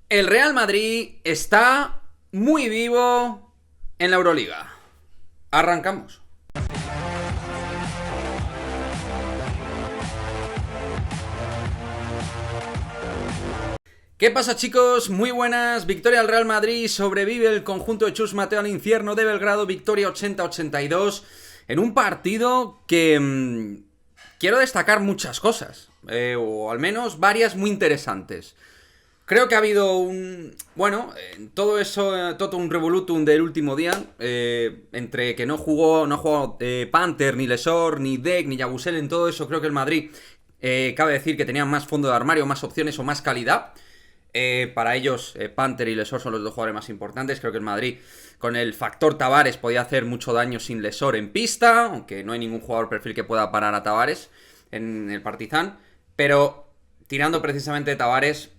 El Real Madrid está muy vivo en la Euroliga. Arrancamos. ¿Qué pasa, chicos? Muy buenas. Victoria del Real Madrid. Sobrevive el conjunto de Chus Mateo al infierno de Belgrado. Victoria 80-82 en un partido que quiero destacar muchas cosas, o al menos varias muy interesantes. Creo que ha habido todo eso, todo un revolutum del último día, entre que no ha jugado Panther, ni Lesor, ni Dec, ni Yabusel. En todo eso creo que el Madrid, cabe decir que tenía más fondo de armario, más opciones o más calidad. Para ellos, Panther y Lesor son los dos jugadores más importantes. Creo que el Madrid, con el factor Tavares, podía hacer mucho daño sin Lesor en pista, aunque no hay ningún jugador perfil que pueda parar a Tavares en el Partizan. Pero tirando precisamente de Tavares,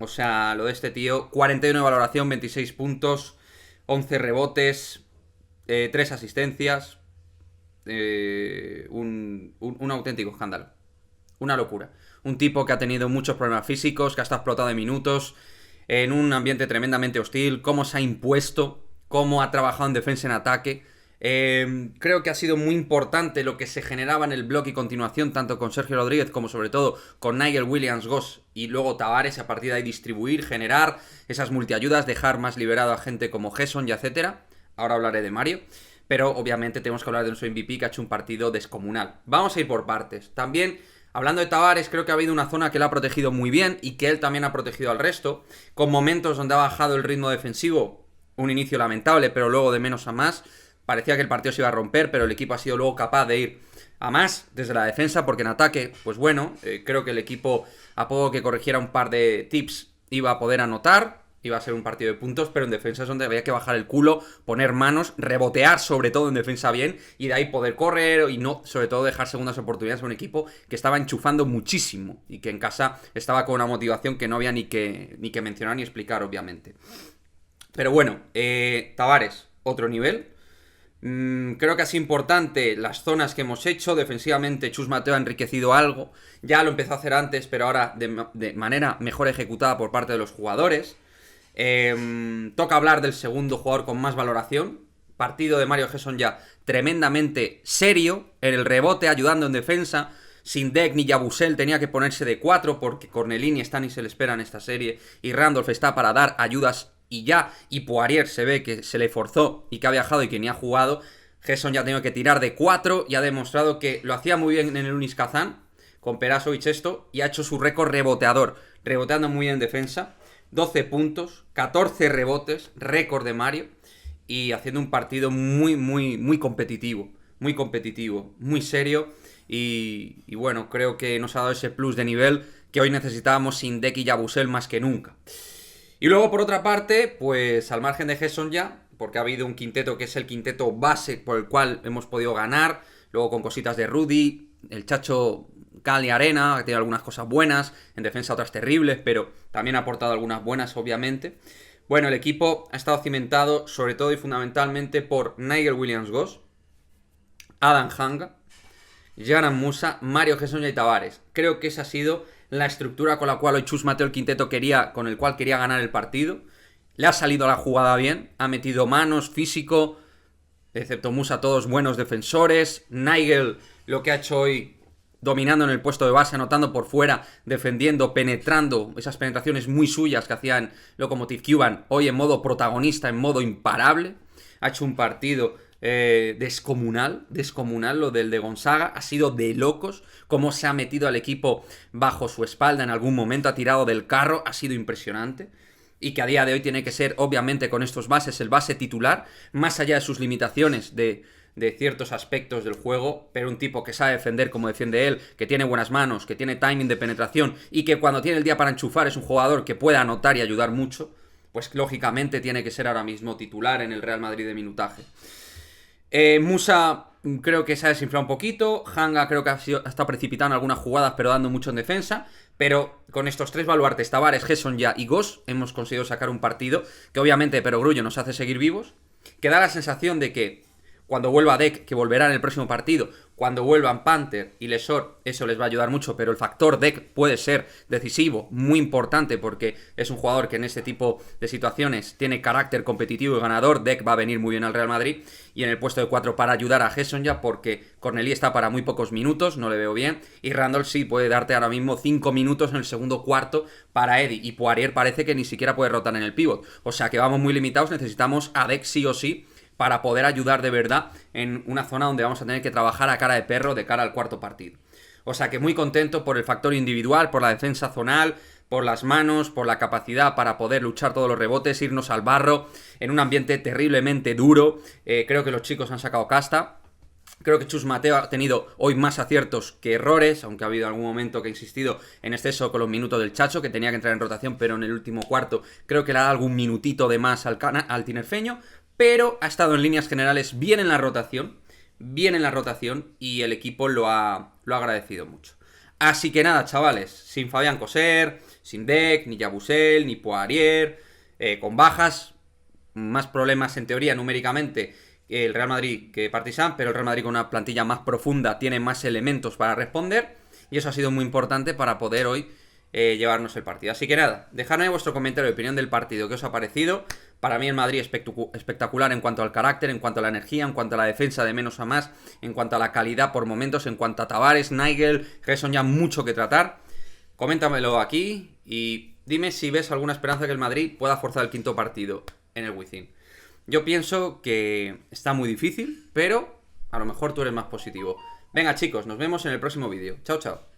o sea, lo de este tío, 41 de valoración, 26 puntos, 11 rebotes, 3 asistencias, un auténtico escándalo. Una locura. Un tipo que ha tenido muchos problemas físicos, que ha estado explotado de minutos, en un ambiente tremendamente hostil, cómo se ha impuesto, cómo ha trabajado en defensa y en ataque. Creo que ha sido muy importante lo que se generaba en el bloque y continuación, tanto con Sergio Rodríguez como sobre todo con Nigel Williams-Goss y luego Tavares, a partir de ahí distribuir, generar esas multiayudas, dejar más liberado a gente como Gesson y etcétera. Ahora hablaré de Mario, pero obviamente tenemos que hablar de nuestro MVP, que ha hecho un partido descomunal. Vamos a ir por partes. También, hablando de Tavares, creo que ha habido una zona que le ha protegido muy bien y que él también ha protegido al resto, con momentos donde ha bajado el ritmo defensivo, un inicio lamentable, pero luego de menos a más. Parecía que el partido se iba a romper, pero el equipo ha sido luego capaz de ir a más desde la defensa, porque en ataque, pues bueno, creo que el equipo, a poco que corrigiera un par de tips, iba a poder anotar, iba a ser un partido de puntos, pero en defensa es donde había que bajar el culo, poner manos, rebotear sobre todo en defensa bien, y de ahí poder correr y no, sobre todo, dejar segundas oportunidades a un equipo que estaba enchufando muchísimo y que en casa estaba con una motivación que no había ni que mencionar ni explicar, obviamente. Pero bueno, Tavares, otro nivel. Creo que ha sido importante las zonas que hemos hecho. Defensivamente Chus Mateo ha enriquecido algo. Ya lo empezó a hacer antes, pero ahora de manera mejor ejecutada por parte de los jugadores. Toca hablar del segundo jugador con más valoración. Partido de Mario Gesson ya tremendamente serio en el rebote, ayudando en defensa. Sin Dec ni Yabusel tenía que ponerse de 4 porque Cornelini y Stanis se le espera en esta serie y Randolph está para dar ayudas y ya, y Poirier se ve que se le forzó y que ha viajado y que ni ha jugado. Gesson ya ha tenido que tirar de 4 y ha demostrado que lo hacía muy bien en el Unis Kazán con Perasovic esto, y ha hecho su récord reboteador, reboteando muy bien en defensa. 12 puntos, 14 rebotes, récord de Mario, y haciendo un partido muy competitivo, muy serio, y bueno, creo que nos ha dado ese plus de nivel que hoy necesitábamos sin Dec y Yabusel más que nunca. Y luego, por otra parte, pues al margen de Gesson ya, porque ha habido un quinteto que es el quinteto base por el cual hemos podido ganar, luego con cositas de Rudy, el Chacho Cali Arena, que tiene algunas cosas buenas, en defensa otras terribles, pero también ha aportado algunas buenas, obviamente. Bueno, el equipo ha estado cimentado sobre todo y fundamentalmente por Nigel Williams-Goss, Adam Hanga, Jaran Musa, Mario Gesson y Tavares. Creo que esa ha sido la estructura con la cual hoy Chus Mateo el quinteto con el cual quería ganar el partido. Le ha salido la jugada bien, ha metido manos, físico, excepto Musa, todos buenos defensores. Nigel, lo que ha hecho hoy, dominando en el puesto de base, anotando por fuera, defendiendo, penetrando, esas penetraciones muy suyas que hacían Lokomotiv Cuban, hoy en modo protagonista, en modo imparable. Ha hecho un partido descomunal lo del de Gonzaga, ha sido de locos, cómo se ha metido al equipo bajo su espalda en algún momento, ha tirado del carro, ha sido impresionante, y que a día de hoy tiene que ser, obviamente, con estos bases, el base titular, más allá de sus limitaciones de ciertos aspectos del juego, pero un tipo que sabe defender como defiende él, que tiene buenas manos, que tiene timing de penetración, y que cuando tiene el día para enchufar es un jugador que puede anotar y ayudar mucho, pues lógicamente tiene que ser ahora mismo titular en el Real Madrid de minutaje. Musa creo que se ha desinflado un poquito. Hanga creo que ha estado precipitado en algunas jugadas, pero dando mucho en defensa. Pero con estos tres baluartes, Tavares, Gesson ya y Goss, hemos conseguido sacar un partido que obviamente Perogrullo nos hace seguir vivos, que da la sensación de que cuando vuelva Dec, que volverá en el próximo partido, Cuando vuelvan Panther y Lesor, eso les va a ayudar mucho, pero el factor Dec puede ser decisivo, muy importante, porque es un jugador que en este tipo de situaciones tiene carácter competitivo y ganador. Dec va a venir muy bien al Real Madrid, y en el puesto de 4 para ayudar a Gerson ya, porque Cornelí está para muy pocos minutos, no le veo bien, y Randall sí puede darte ahora mismo 5 minutos en el segundo cuarto para Eddie, y Poirier parece que ni siquiera puede rotar en el pivot, o sea que vamos muy limitados, necesitamos a Dec sí o sí, para poder ayudar de verdad en una zona donde vamos a tener que trabajar a cara de perro de cara al cuarto partido. O sea que muy contento por el factor individual, por la defensa zonal, por las manos, por la capacidad para poder luchar todos los rebotes, irnos al barro, en un ambiente terriblemente duro. Creo que los chicos han sacado casta. Creo que Chus Mateo ha tenido hoy más aciertos que errores, aunque ha habido algún momento que ha insistido en exceso con los minutos del Chacho, que tenía que entrar en rotación, pero en el último cuarto creo que le ha dado algún minutito de más al tinerfeño, pero ha estado en líneas generales bien en la rotación, y el equipo lo ha agradecido mucho. Así que nada, chavales, sin Fabián Coser, sin Dec, ni Yabusel, ni Poirier, con bajas, más problemas en teoría numéricamente el Real Madrid que Partizan, pero el Real Madrid con una plantilla más profunda tiene más elementos para responder, y eso ha sido muy importante para poder hoy llevarnos el partido. Así que nada, dejadme vuestro comentario de opinión del partido, qué os ha parecido. Para mí el Madrid espectacular en cuanto al carácter, en cuanto a la energía, en cuanto a la defensa de menos a más, en cuanto a la calidad por momentos, en cuanto a Tavares, Nigel, Gerson, ya mucho que tratar. Coméntamelo aquí y dime si ves alguna esperanza que el Madrid pueda forzar el quinto partido en el Wizzing. Yo pienso que está muy difícil, pero a lo mejor tú eres más positivo. Venga chicos, nos vemos en el próximo vídeo. Chao, chao.